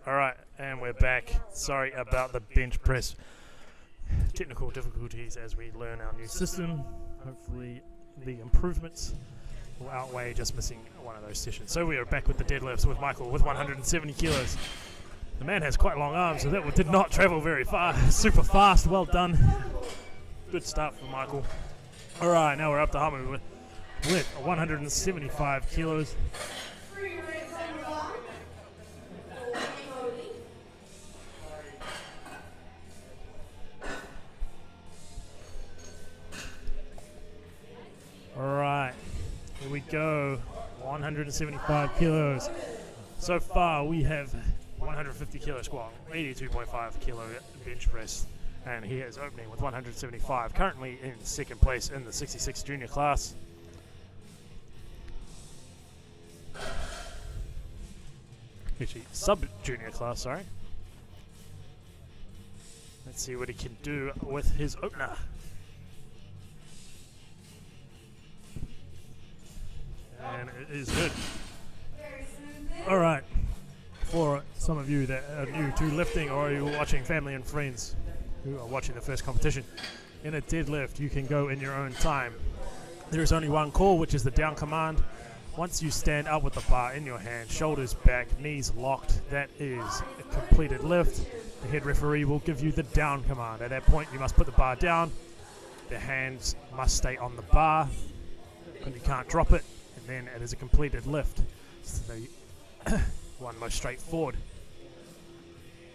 Alright, and we're back. Sorry about the bench press. Technical difficulties as we learn our new system. Hopefully the improvements will outweigh just missing one of those sessions. So we are back with the deadlifts with Michael with 170 kilos. The man has quite long arms, so that did not travel very far. Super fast, well done. Good start for Michael. Alright, now we're up to Hamu with 175 kilos. Alright, here we go. 175 kilos. So far we have 150 kilo squat, 82.5 kilo bench press, and he is opening with 175. Currently in second place in the 66 junior class. Actually, sub-junior class, sorry. Let's see what he can do with his opener. And it is good. Alright, for some of you that are new to lifting or you're watching family and friends who are watching the first competition, in a deadlift you can go in your own time. There is only one call, which is the down command. Once you stand up with the bar in your hand, shoulders back, knees locked, that is a completed lift. The head referee will give you the down command. At that point you must put the bar down, the hands must stay on the bar, and you can't drop it. And then it is a completed lift. It's the one most straightforward.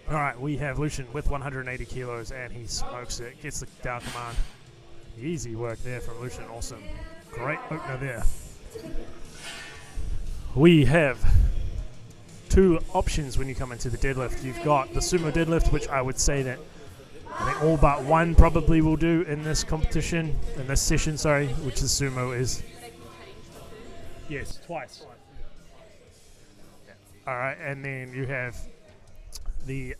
Alright, we have Lucian with 180 kilos and he smokes it, gets the down command. Easy work there from Lucian, awesome. Great opener there. We have two options when you come into the deadlift. You've got the sumo deadlift, which I would say that I think all but one probably will do in this competition, in this session, sorry, which the sumo is. Yes, twice. Alright, and then you have the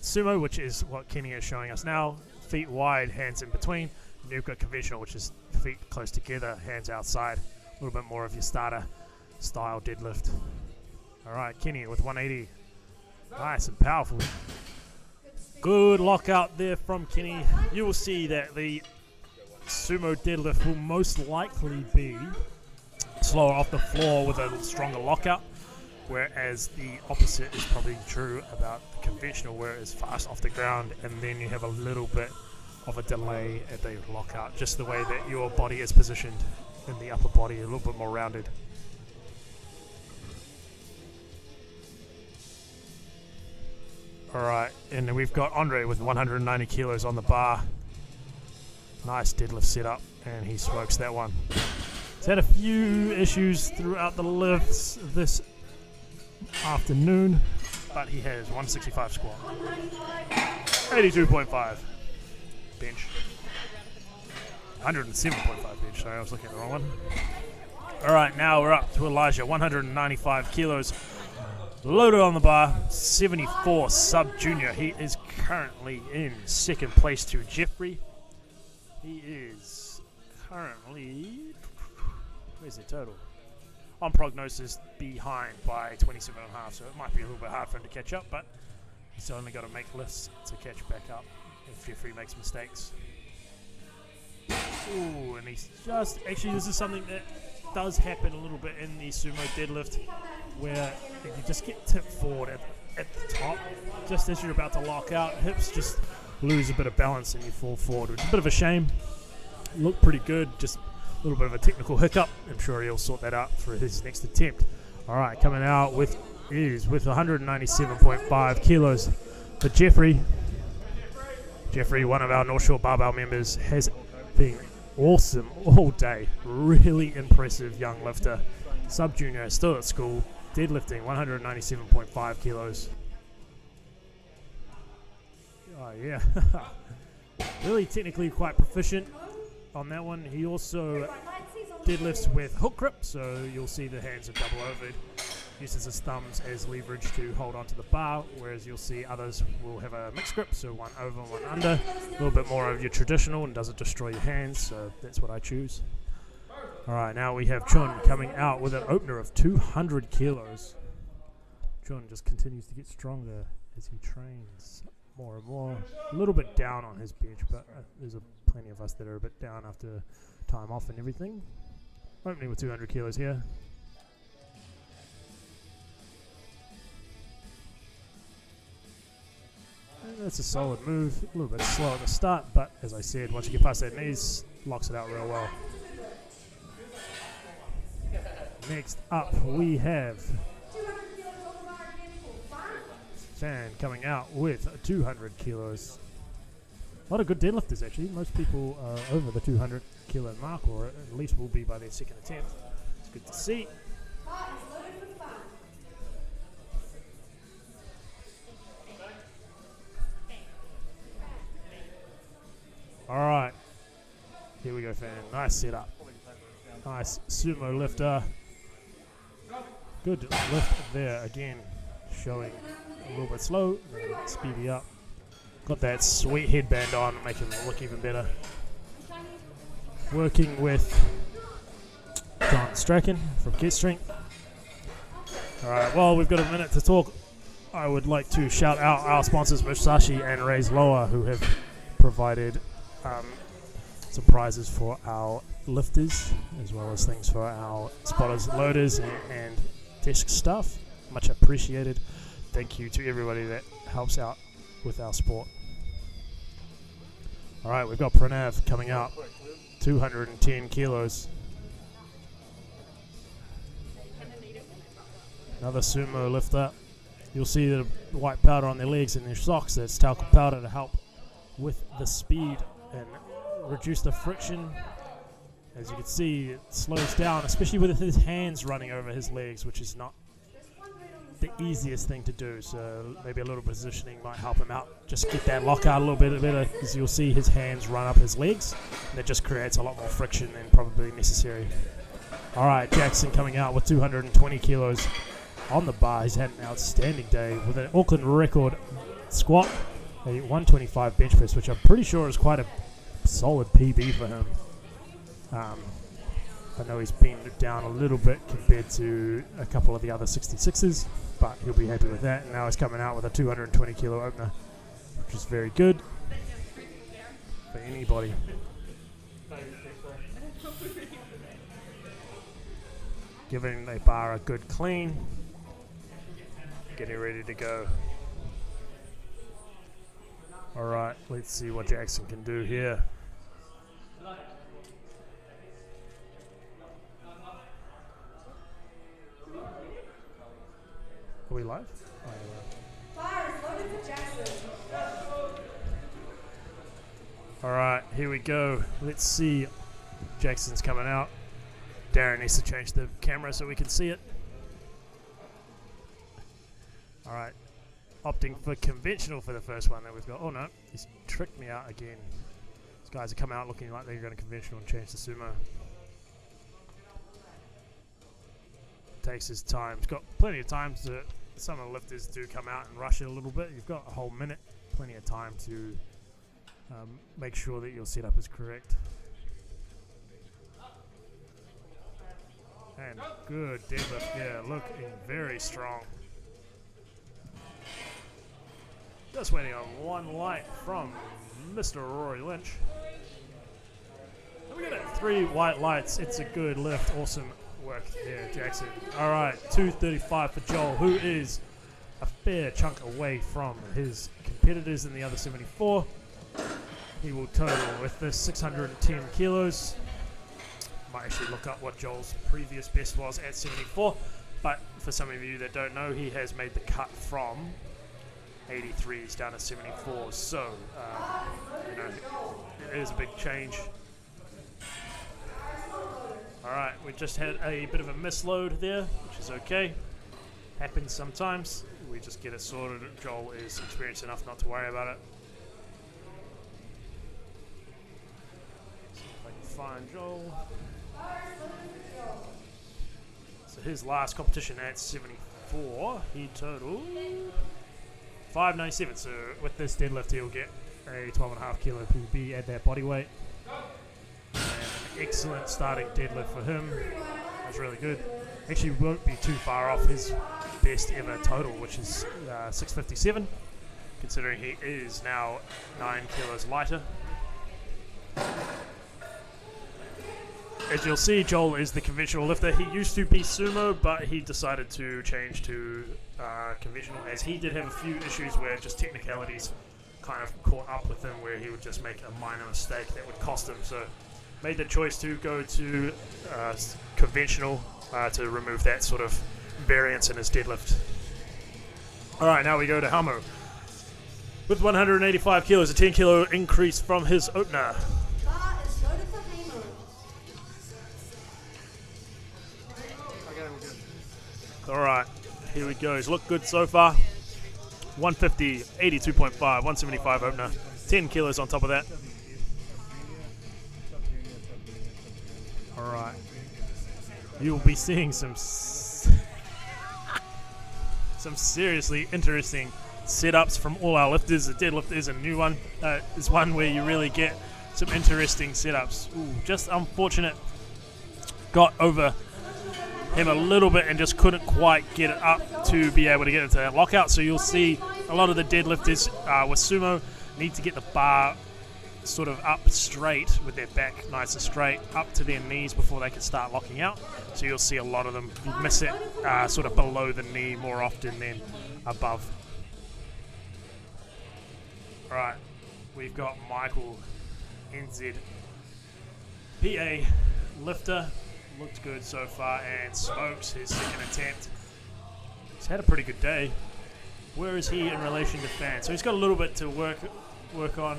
sumo, which is what Kenny is showing us now. Feet wide, hands in between. And you've got conventional, which is feet close together, hands outside. A little bit more of your starter style deadlift. Alright, Kenny with 180. Nice and powerful. Good lockout there from Kenny. You will see that the sumo deadlift will most likely be slower off the floor with a stronger lockout, whereas the opposite is probably true about the conventional, where it is fast off the ground and then you have a little bit of a delay at the lockout, just the way that your body is positioned in the upper body, a little bit more rounded. Alright, and then we've got Andre with 190 kilos on the bar. Nice deadlift setup, and he smokes that one. He's had a few issues throughout the lifts this afternoon, but he has 165 squat, 82.5 bench, 107.5 bench, sorry I was looking at the wrong one. Alright, now we're up to Elijah, 195 kilos, loaded on the bar, 74 sub-junior. He is currently in second place to Jeffrey. He is currently, where's the total? On prognosis, behind by 27.5, so it might be a little bit hard for him to catch up, but he's only got to make lifts to catch back up if Jeffrey makes mistakes. Ooh, and he's just, actually this is something that does happen a little bit in the sumo deadlift, where you just get tipped forward at the top, just as you're about to lock out, hips just lose a bit of balance and you fall forward, which is a bit of a shame. Looked pretty good, just a little bit of a technical hiccup. I'm sure he'll sort that out for his next attempt. Alright, coming out with 197.5 kilos for Jeffrey. Jeffrey, one of our North Shore Barbell members, has been awesome all day. Really impressive young lifter. Sub-junior, still at school, deadlifting 197.5 kilos. Oh yeah, really technically quite proficient on that one. He also deadlifts with hook grip, so you'll see the hands are double overed. Uses his thumbs as leverage to hold onto the bar, whereas you'll see others will have a mixed grip, so one over, one under. A little bit more of your traditional and doesn't destroy your hands, so that's what I choose. Alright, now we have Chun coming out with an opener of 200 kilos. John just continues to get stronger as he trains more and more. A little bit down on his bench, but there's plenty of us that are a bit down after time off and everything. Opening with 200 kilos here. And that's a solid move. A little bit slow at the start, but as I said, once you get past that knees, locks it out real well. Next up, we have Fan coming out with 200 kilos. A lot of good deadlifters, actually. Most people are over the 200 kilo mark, or at least will be by their second attempt. It's good to see. All right, here we go, Fan. Nice setup. Nice sumo lifter. Good lift there again, showing a little bit slow, speedy up. Got that sweet headband on, make him look even better. Working with John Strachan from Get Strength. All right, well, we've got a minute to talk. I would like to shout out our sponsors, Musashi and Raise Lower, who have provided some prizes for our lifters, as well as things for our spotters, loaders, and desk staff. Much appreciated. Thank you to everybody that helps out with our sport. All right, we've got Pranav coming out, 210 kilos. Another sumo lifter. You'll see the white powder on their legs and their socks. That's talcum powder to help with the speed and reduce the friction. As you can see, it slows down, especially with his hands running over his legs, which is not the easiest thing to do. So maybe a little positioning might help him out. Just get that lockout a little bit better, because you'll see his hands run up his legs. And that just creates a lot more friction than probably necessary. All right, Jackson coming out with 220 kilos on the bar. He's had an outstanding day with an Auckland record squat, a 125 bench press, which I'm pretty sure is quite a solid PB for him. I know he's been down a little bit compared to a couple of the other 66s, but he'll be happy with that. And now he's coming out with a 220 kilo opener, which is very good for anybody. Giving the bar a good clean, getting ready to go. All right, let's see what Jackson can do here. Are we live? All right, here we go. Let's see. Jackson's coming out. Darren needs to change the camera so we can see it. All right, opting for conventional for the first one that we've got. Oh no, he's tricked me out again. These guys are coming out looking like they're going to conventional and change to sumo. Takes his time. He's got plenty of time to. Some of the lifters do come out and rush it a little bit. You've got a whole minute, plenty of time to make sure that your setup is correct. And good deadlift here, looking very strong. Just waiting on one light from Mr. Rory Lynch. And we got 3 white lights. It's a good lift. Awesome work there, Jackson. All right, 235 for Joel, who is a fair chunk away from his competitors in the other 74. He will total with this 610 kilos. Might actually look up what Joel's previous best was at 74, but for some of you that don't know, he has made the cut from 83s down to 74s, so you know, it is a big change. Alright, we just had a bit of a misload there, which is okay. Happens sometimes. We just get it sorted. Joel is experienced enough not to worry about it. See if I can find Joel. So his last competition at 74, he totaled 597. So with this deadlift, he'll get a 12.5 kilo PB at that body weight. And an excellent starting deadlift for him. That's really good. Actually won't be too far off his best ever total, which is 657, considering he is now 9 kilos lighter. As you'll see, Joel is the conventional lifter. He used to be sumo, but he decided to change to conventional, as he did have a few issues where just technicalities kind of caught up with him, where he would just make a minor mistake that would cost him. So made the choice to go to conventional to remove that sort of variance in his deadlift. All right, now we go to Hamo. With 185 kilos, a 10 kilo increase from his opener. All right, here we go. He's looked good so far. 150, 82.5, 175 opener. 10 kilos on top of that. All right. You'll be seeing some seriously interesting setups from all our lifters. The deadlift is a new one. Is one where you really get some interesting setups. Ooh, just unfortunate. Got over him a little bit and just couldn't quite get it up to be able to get into that lockout. So you'll see a lot of the deadlifters with sumo need to get the bar sort of up straight with their back nice and straight up to their knees before they can start locking out. So you'll see a lot of them miss it sort of below the knee more often than above. All right, we've got Michael, NZ, PA lifter. Looked good so far and smokes his second attempt. He's had a pretty good day. Where is he in relation to Fan? So he's got a little bit to work on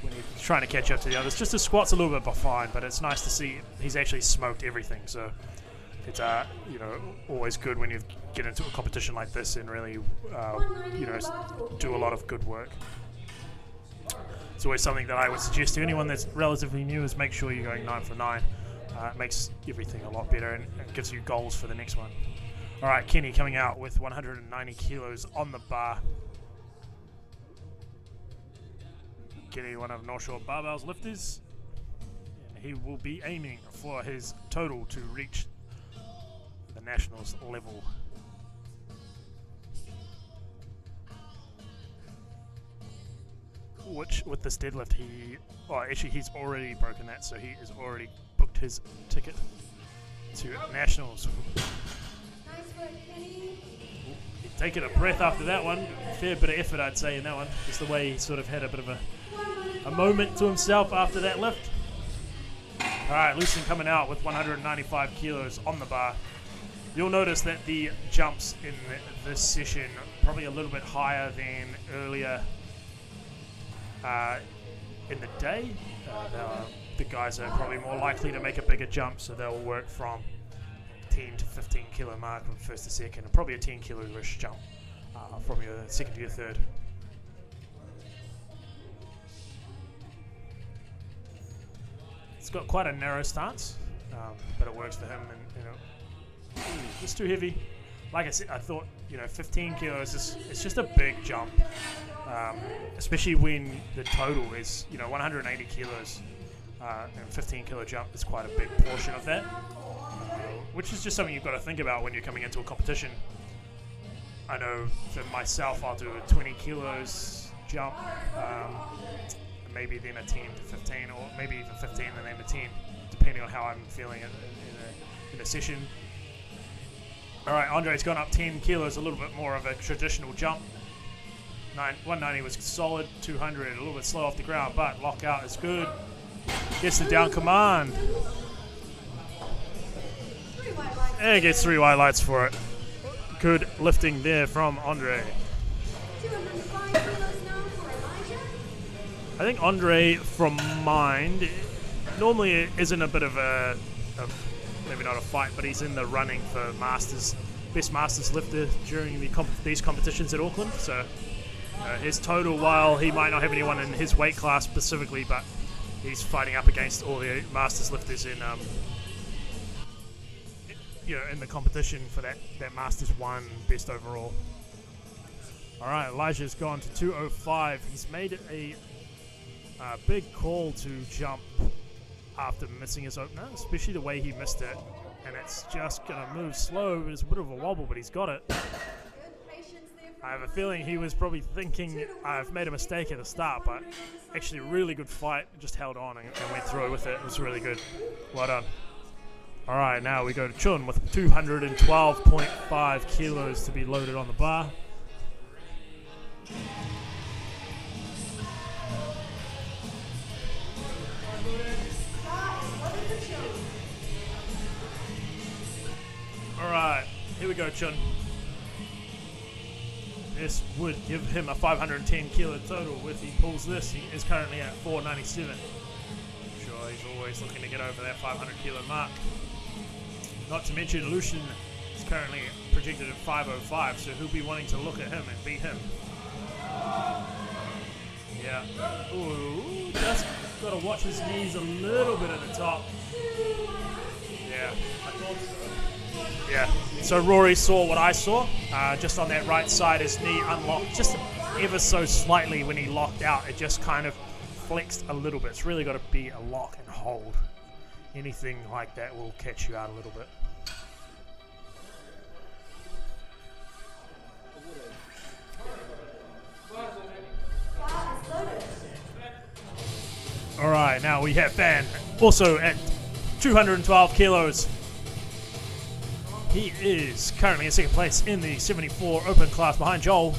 when he's trying to catch up to the others. Just the squat's a little bit behind, but it's nice to see he's actually smoked everything. So it's always good when you get into a competition like this and really do a lot of good work. It's always something that I would suggest to anyone that's relatively new is make sure you're going 9 for 9. It makes everything a lot better and gives you goals for the next one. All right, Kenny coming out with 190 kilos on the bar. Kenny, one of North Shore Barbell's lifters. And he will be aiming for his total to reach the nationals level. Which, with this deadlift, he's already broken that, so he is already booked his ticket to nationals. Nice work, Kenny. He'd taken a breath after that one. Fair bit of effort, I'd say, in that one. Just the way he sort of had a bit of a moment to himself after that lift. All right, Lucien coming out with 195 kilos on the bar. You'll notice that the jumps in this session probably a little bit higher than earlier in the day. The guys are probably more likely to make a bigger jump, so they'll work from 10 to 15 kilo mark from first to second, and probably a 10 kilo-ish jump from your second to your third. It's got quite a narrow stance, but it works for him. And it's too heavy. Like I said, I thought 15 kilos it's just a big jump, especially when the total is 180 kilos. And 15 kilo jump is quite a big portion of that, which is just something you've got to think about when you're coming into a competition. I know for myself, I'll do a 20 kilos jump, maybe then a 10 to 15, or maybe even 15 and then a 10, depending on how I'm feeling in a session. All right, Andre's gone up 10 kilos, a little bit more of a traditional jump. 190 was solid, 200 a little bit slow off the ground, but lockout is good. Gets the down command. And gets 3 white lights for it. Good lifting there from Andre. 205 kilos now for Elijah. I think Andre, from mind, normally it isn't a bit of maybe not a fight, but he's in the running for Masters, best Masters lifter during these competitions at Auckland. So his total, while he might not have anyone in his weight class specifically, but he's fighting up against all the Masters lifters in the competition for that Masters 1 best overall. All right, Elijah's gone to 205. He's made a big call to jump after missing his opener, especially the way he missed it. and it's just going to move slow. It's a bit of a wobble, but he's got it. Good patience there I have a feeling he was probably thinking I've made a mistake at the start, but actually really good fight. Just held on and went through with it. It was really good. Well done. All right, now we go to Chun with 212.5 kilos to be loaded on the bar. All right, here we go, Chun. This would give him a 510 kilo total. If he pulls this, he is currently at 497. I'm sure he's always looking to get over that 500 kilo mark. Not to mention Lucian is currently projected at 505, so he'll be wanting to look at him and beat him. Yeah. Ooh, just got to watch his knees a little bit at the top. Yeah, I thought so. Yeah, so Rory saw what I saw. Just on that right side, his knee unlocked just ever so slightly when he locked out. It just kind of flexed a little bit. It's really got to be a lock and hold. Anything like that will catch you out a little bit. All right, now we have Van, also at 212 kilos. He is currently in second place in the 74 open class behind Joel.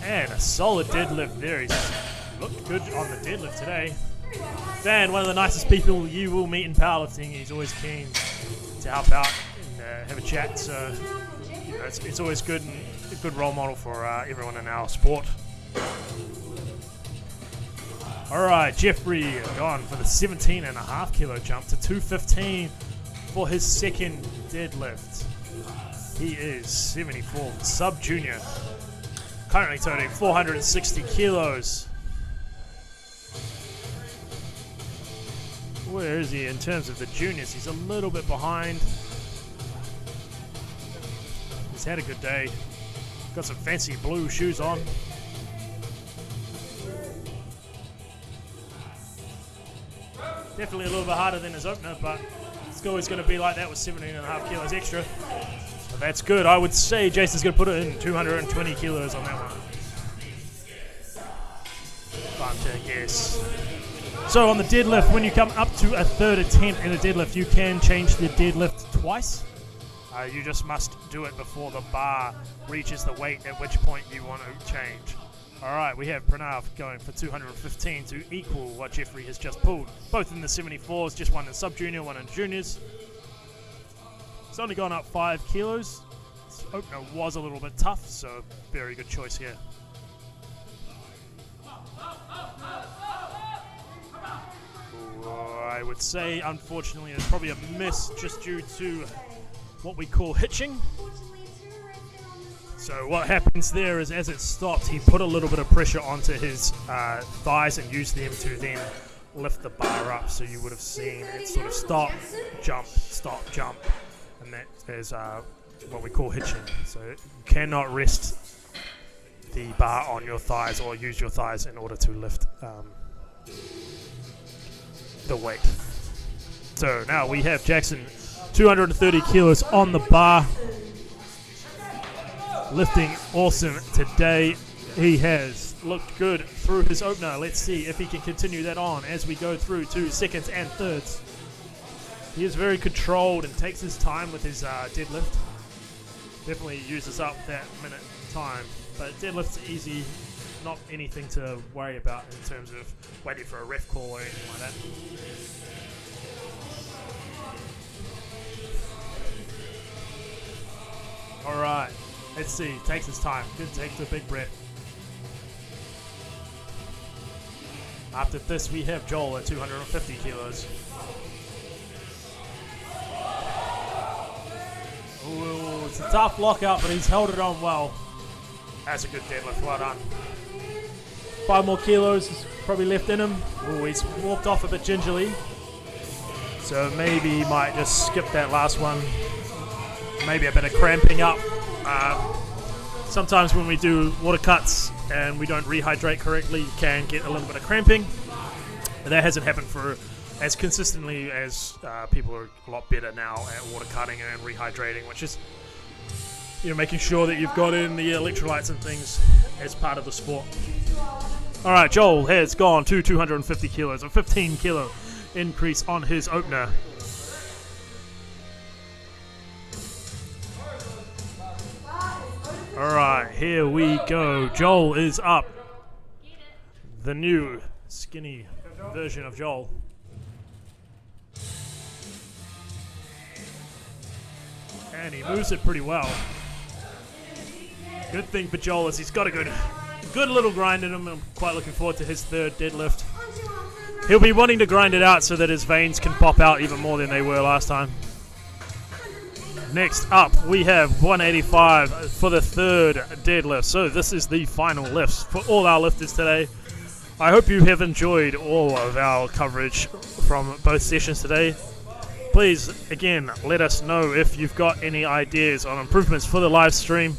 And a solid deadlift there. He's looked good on the deadlift today. Van, one of the nicest people you will meet in powerlifting. He's always keen to help out and have a chat. So you know, it's always good and a good role model for everyone in our sport. All right, Jeffrey gone for the 17.5 kilo jump to 215 for his second deadlift. He is 74 sub junior, currently totaling 460 kilos. Where is he in terms of the juniors? He's a little bit behind. He's had a good day. Got some fancy blue shoes on. Definitely a little bit harder than his opener, but it's always going to be like that with 17.5 kilos extra. So that's good. I would say Jason's going to put it in 220 kilos on that one. If I'm to guess. So on the deadlift, when you come up to a third attempt in a deadlift, you can change the deadlift twice. You just must do it before the bar reaches the weight at which point you want to change. Alright, we have Pranav going for 215 to equal what Jeffrey has just pulled. Both in the 74s, just one in sub-junior, one in juniors. It's only gone up 5 kilos. This opener was a little bit tough, so very good choice here. I would say, unfortunately, there's probably a miss just due to what we call hitching. So what happens there is as it stopped, he put a little bit of pressure onto his thighs and used them to then lift the bar up. So you would have seen it sort of stop, jump, and that is what we call hitching. So you cannot rest the bar on your thighs or use your thighs in order to lift the weight. So now we have Jackson 230 kilos on the bar. Lifting awesome today. He has looked good through his opener. Let's see if he can continue that on as we go through to seconds and thirds. He is very controlled and takes his time with his deadlift. Definitely uses up that minute time. But deadlift's easy, not anything to worry about in terms of waiting for a ref call or anything like that. All right. Let's see, takes his time. Good, takes a big breath. After this, we have Joel at 250 kilos. Ooh, it's a tough lockout, but he's held it on well. That's a good deadlift, well done. 5 more kilos is probably left in him. Ooh, he's walked off a bit gingerly. So maybe he might just skip that last one. Maybe a bit of cramping up. Sometimes when we do water cuts and we don't rehydrate correctly, you can get a little bit of cramping. But that hasn't happened for as consistently as people are a lot better now at water cutting and rehydrating, which is, you know, making sure that you've got in the electrolytes and things as part of the sport. All right, Joel has gone to 250 kilos, a 15 kilo increase on his opener. All right, here we go. Joel is up. The new skinny version of Joel. And he moves it pretty well. Good thing for Joel is he's got a good little grind in him. I'm quite looking forward to his third deadlift. He'll be wanting to grind it out so that his veins can pop out even more than they were last time. Next up, we have 185 for the third deadlift. So this is the final lifts for all our lifters today. I hope you have enjoyed all of our coverage from both sessions today. Please, again, let us know if you've got any ideas on improvements for the live stream.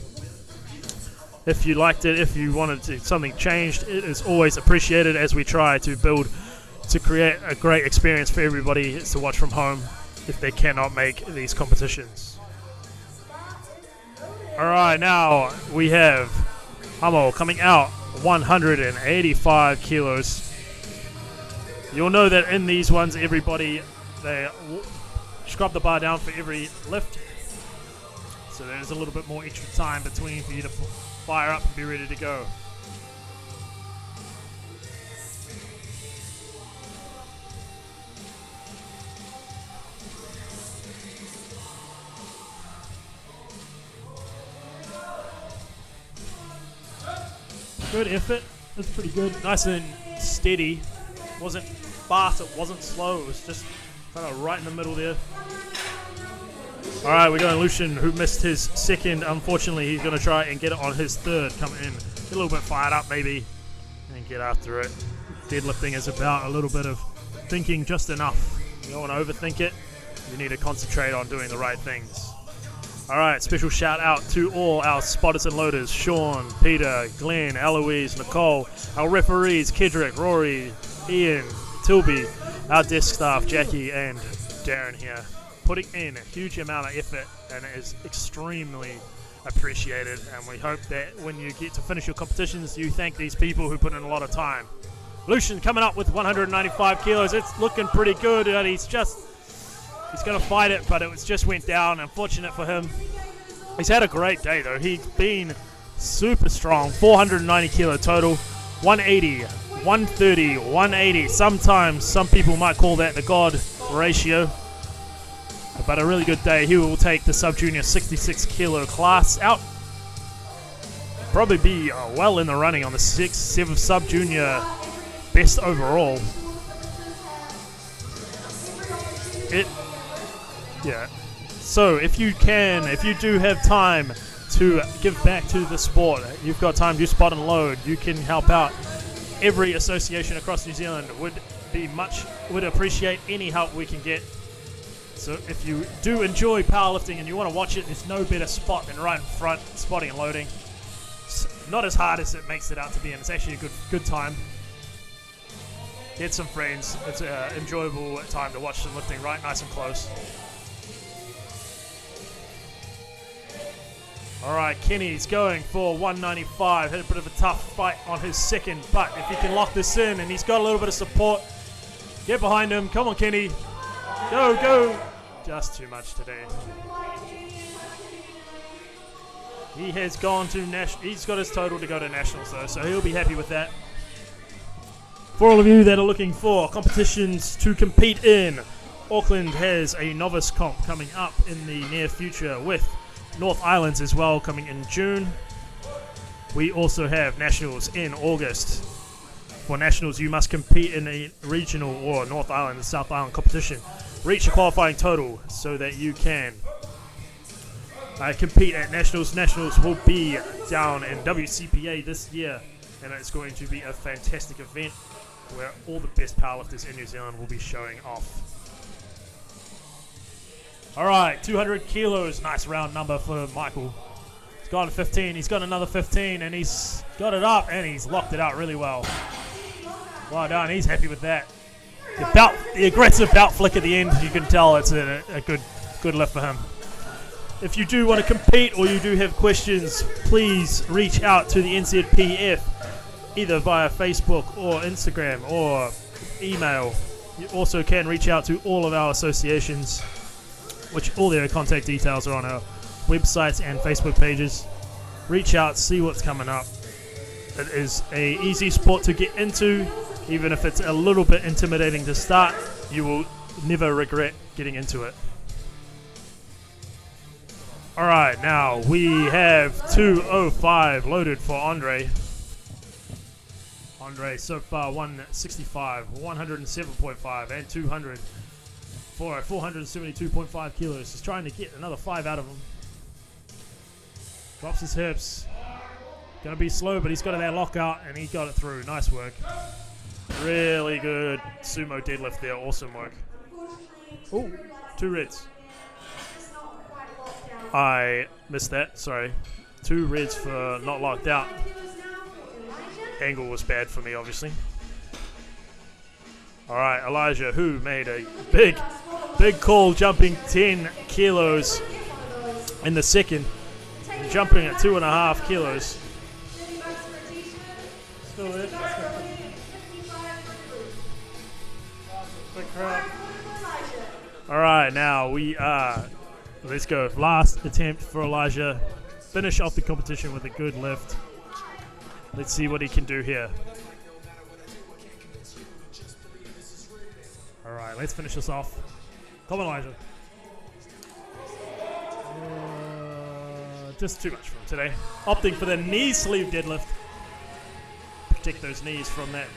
If you liked it, if you wanted something changed, it is always appreciated as we try to create a great experience for everybody to watch from home if they cannot make these competitions. Alright, now we have Hamo coming out 185 kilos. You'll know that in these ones, everybody, they scrub the bar down for every lift. So there's a little bit more extra time between for you to fire up and be ready to go. Good effort. That's pretty good. Nice and steady. Wasn't fast, it wasn't slow. It was just kind of right in the middle there. Alright, we're going Lucian, who missed his second. Unfortunately, he's going to try and get it on his third. Come in, get a little bit fired up maybe, and get after it. Deadlifting is about a little bit of thinking just enough. You don't want to overthink it. You need to concentrate on doing the right things. Alright, special shout out to all our spotters and loaders. Sean, Peter, Glenn, Eloise, Nicole, our referees, Kedrick, Rory, Ian, Tilby, our desk staff, Jackie and Darren here. Putting in a huge amount of effort, and it is extremely appreciated, and we hope that when you get to finish your competitions, you thank these people who put in a lot of time. Lucian coming up with 195 kilos. It's looking pretty good, and he's going to fight it, but it just went down. Unfortunate for him. He's had a great day, though. He's been super strong. 490 kilo total, 180, 130, 180. Sometimes some people might call that the God ratio. But a really good day. He will take the sub-junior 66 kilo class out. Probably be well in the running on the 7th sub-junior best overall. Yeah. So if you do have time to give back to the sport, you've got time to spot and load, you can help out. Every association across New Zealand would appreciate any help we can get. So if you do enjoy powerlifting and you want to watch it, there's no better spot than right in front, spotting and loading. It's not as hard as it makes it out to be, and it's actually a good time. Get some friends. It's an enjoyable time to watch some lifting right nice and close. Alright, Kenny's going for 195. Had a bit of a tough fight on his second, but if he can lock this in and he's got a little bit of support, get behind him. Come on, Kenny. Go, go! Just too much today. He has gone to national. He's got his total to go to nationals though, so he'll be happy with that. For all of you that are looking for competitions to compete in, Auckland has a novice comp coming up in the near future with North Islands as well coming in June. We also have nationals in August. For nationals, you must compete in a regional or North Island and South Island competition. Reach a qualifying total so that you can compete at nationals. Nationals will be down in WCPA this year, and it's going to be a fantastic event where all the best powerlifters in New Zealand will be showing off. Alright, 200 kilos, nice round number for Michael. He's got 15, he's got another 15, and he's got it up, and he's locked it out really well. Well done, he's happy with that. The aggressive belt flick at the end, you can tell it's a good lift for him. If you do want to compete or you do have questions, please reach out to the NZPF either via Facebook or Instagram or email. You also can reach out to all of our associations, which all their contact details are on our websites and Facebook pages. Reach out, see what's coming up. It is a easy sport to get into, even if it's a little bit intimidating to start. You will never regret getting into it. Alright, now we have 205 loaded for Andre. Andre so far 165, 107.5 and 200 for 472.5 kilos. He's trying to get another 5 out of him. Drops his hips. Gonna be slow, but he's got that lockout and he got it through. Nice work. Really good sumo deadlift there. Awesome work. Oh, 2 reds. I missed that, sorry. 2 reds for not locked out. Angle was bad for me, obviously. Alright, Elijah, who made a big call, jumping 10 kilos in the second. Jumping at 2.5 kilos. Still there. Alright, now we are... Let's go. Last attempt for Elijah. Finish off the competition with a good lift. Let's see what he can do here. Alright, let's finish this off. Come on, Elijah. Just too much for him today. Opting for the knee sleeve deadlift. Protect those knees from that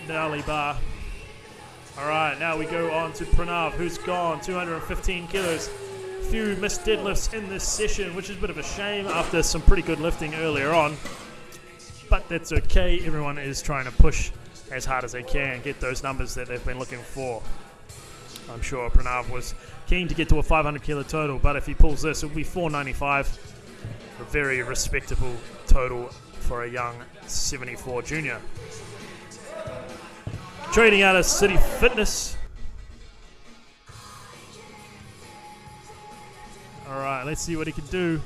gnarly bar. Alright, now we go on to Pranav, who's gone 215 kilos. Few missed deadlifts in this session, which is a bit of a shame after some pretty good lifting earlier on, but that's okay. Everyone is trying to push as hard as they can, get those numbers that they've been looking for. I'm sure Pranav was keen to get to a 500 kilo total, but if he pulls this, it'll be 495, a very respectable total for a young 74 junior. Training out of City Fitness. Alright, let's see what he can do.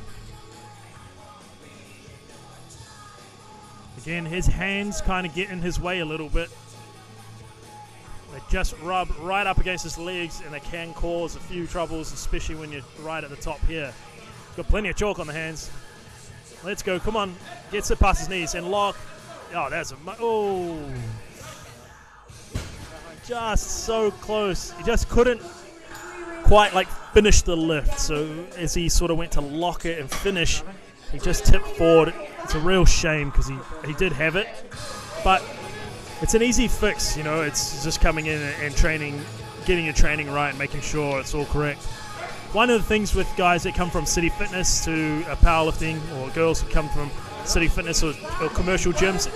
Again, his hands kind of get in his way a little bit. They just rub right up against his legs and they can cause a few troubles, especially when you're right at the top here. Got plenty of chalk on the hands. Let's go, come on. Gets it past his knees and lock. Oh, that's a... Oh! Just so close. He just couldn't quite finish the lift, so as he sort of went to lock it and finish, he just tipped forward. It's a real shame because he did have it, but it's an easy fix, you know. It's just coming in and training, getting your training right and making sure it's all correct. One of the things with guys that come from City Fitness to powerlifting, or girls who come from City Fitness or commercial gyms,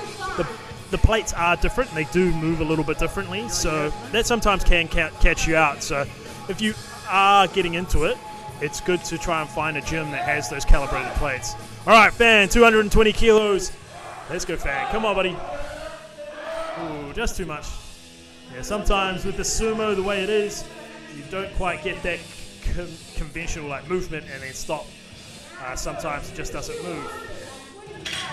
the plates are different. They do move a little bit differently, so that sometimes can catch you out. So if you are getting into it, it's good to try and find a gym that has those calibrated plates. Alright, Fan, 220 kilos. Let's go, Fan. Come on, buddy. Ooh, just too much. Yeah, sometimes with the sumo, the way it is, you don't quite get that conventional movement and then stop. Sometimes it just doesn't move.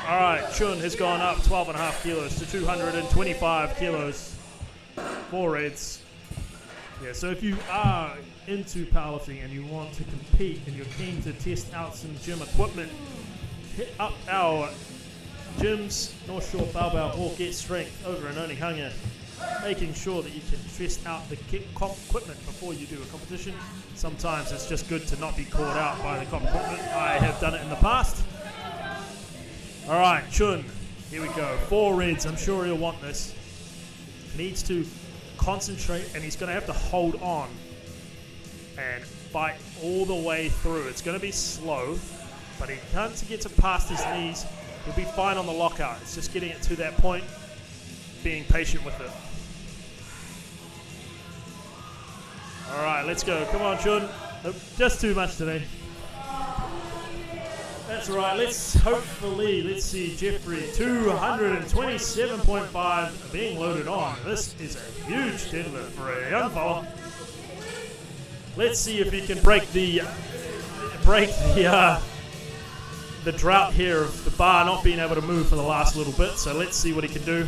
Alright, Chun has gone up 12.5 kilos to 225 kilos. 4 reds. Yeah, so if you are into powerlifting and you want to compete and you're keen to test out some gym equipment, hit up our gyms, North Shore Barbell or Get Strength over in Onehunga, making sure that you can test out the equipment before you do a competition. Sometimes it's just good to not be caught out by the equipment. I have done it in the past. Alright, Chun, here we go. 4 reds, I'm sure he'll want this. Needs to concentrate and he's going to have to hold on and fight all the way through. It's going to be slow, but he can't get to past his knees. He'll be fine on the lockout. It's just getting it to that point, being patient with it. Alright, let's go. Come on, Chun. Nope, just too much today. That's right. Let's see Jeffrey 227.5 being loaded on. This is a huge deadlift for a young fella. Let's see if he can break the drought here of the bar not being able to move for the last little bit. So let's see what he can do.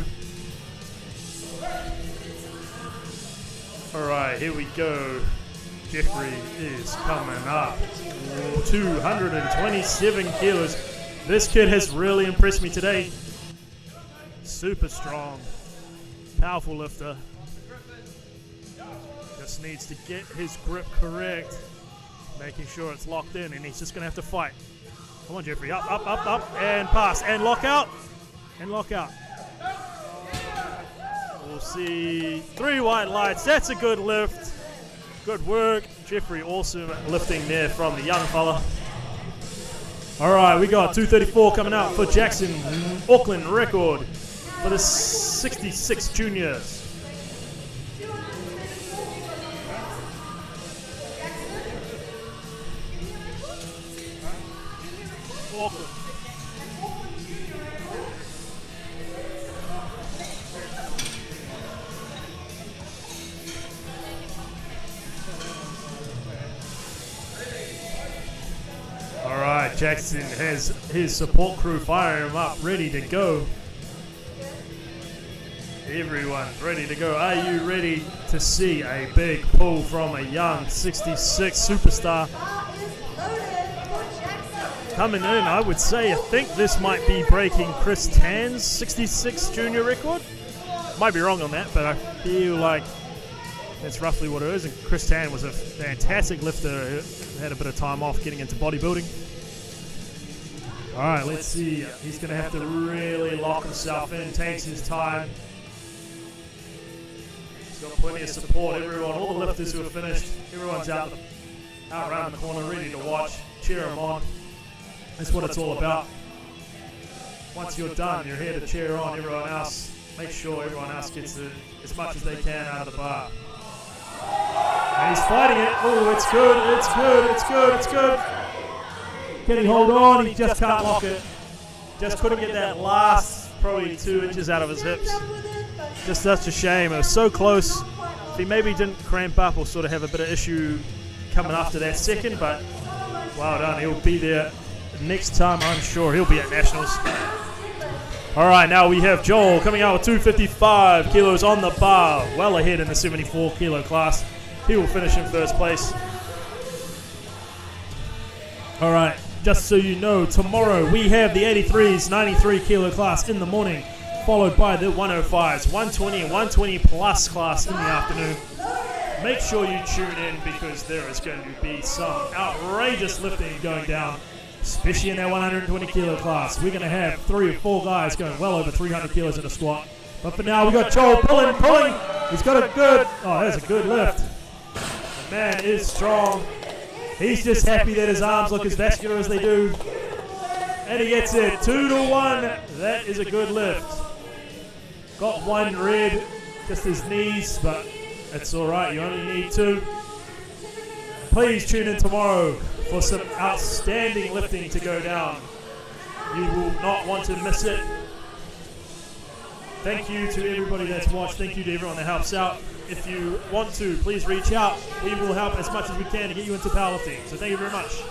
All right, here we go. Jeffrey is coming up. 227 kilos. This kid has really impressed me today. Super strong, powerful lifter. Just needs to get his grip correct, making sure it's locked in, and he's just gonna have to fight. Come on, Jeffrey, up, up, up, up, and pass, and lock out, and lock out. We'll see 3 white lights. That's a good lift. Good work. Jeffrey, awesome lifting there from the young fella. All right, we got 234 coming out for Jackson, Auckland record for the 66 juniors. Auckland. All right, Jackson has his support crew firing him up, ready to go. Everyone's ready to go. Are you ready to see a big pull from a young 66 superstar? Coming in, I would say, I think this might be breaking Chris Tan's 66 junior record. Might be wrong on that, but I feel like that's roughly what it is. And Chris Tan was a fantastic lifter who had a bit of time off getting into bodybuilding. All right, let's see. He's going to have to really lock himself in, takes his time. He's got plenty of support. Everyone, all the lifters who have finished, everyone's out around the corner ready to watch, cheer him on. That's what it's all about. Once you're done, you're here to cheer on everyone else. Make sure everyone else gets as much as they can out of the bar. And he's fighting it. Oh, it's good, it's good, it's good, it's good. Can he hold on? He just can't lock it. Just couldn't get that last probably 2 inches out of his hips. Just such a shame. It was so close. If he maybe didn't cramp up or sort of have a bit of issue coming after that second, but well done. He'll be there next time, I'm sure. He'll be at Nationals. All right, now we have Joel coming out with 255 kilos on the bar, well ahead in the 74 kilo class. He will finish in first place. All right, just so you know, tomorrow we have the 83s 93 kilo class in the morning, followed by the 105s, 120 and 120 plus class in the afternoon. Make sure you tune in because there is going to be some outrageous lifting going down, especially in that 120 kilo class. We're going to have 3 or 4 guys going well over 300 kilos in a squat. But for now, we got Joel pulling. He's got a good, that's a good lift. The man is strong. He's just happy that his arms look as vascular as they do. And he gets it, 2 to 1. That is a good lift. Got 1 red, just his knees, but that's all right. You only need 2. Please tune in tomorrow for some outstanding lifting to go down. You will not want to miss it. Thank you to everybody that's watched. Thank you to everyone that helps out. If you want to, please reach out. We will help as much as we can to get you into powerlifting. So thank you very much.